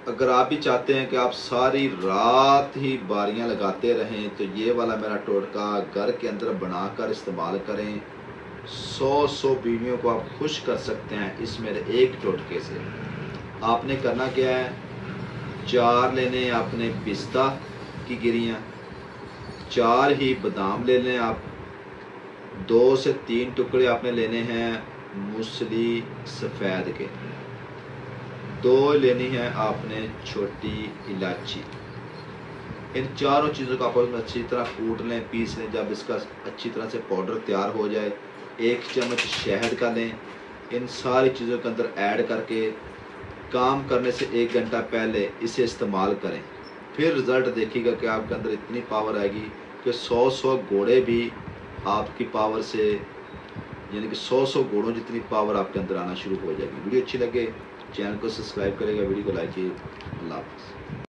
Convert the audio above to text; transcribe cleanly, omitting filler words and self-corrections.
अगर आप भी चाहते हैं कि आप सारी रात ही बारियां लगाते रहें तो ये वाला मेरा टोटका घर के अंदर बनाकर इस्तेमाल करें। 100 बीवियों को आप खुश कर सकते हैं इस मेरे एक टोटके से। आपने करना क्या है, 4 लेने आपने पिस्ता की गिरियाँ, 4 ही बादाम ले लें आप, 2 से 3 टुकड़े आपने लेने हैं मूसली सफ़ेद के, 2 लेनी है आपने छोटी इलायची। इन चारों चीज़ों को आपस में अच्छी तरह कूट लें, पीस लें। जब इसका अच्छी तरह से पाउडर तैयार हो जाए, 1 चम्मच शहद का लें। इन सारी चीज़ों के अंदर ऐड करके काम करने से 1 घंटा पहले इसे इस्तेमाल करें। फिर रिज़ल्ट देखिएगा कि आपके अंदर इतनी पावर आएगी कि 100 घोड़े भी आपकी पावर से, यानी कि 100 घोड़ों जितनी पावर आपके अंदर आना शुरू हो जाएगी। वीडियो अच्छी लगे चैनल को सब्सक्राइब करेगा, वीडियो को लाइक कीजिए। अल्लाह हाफ़िज़।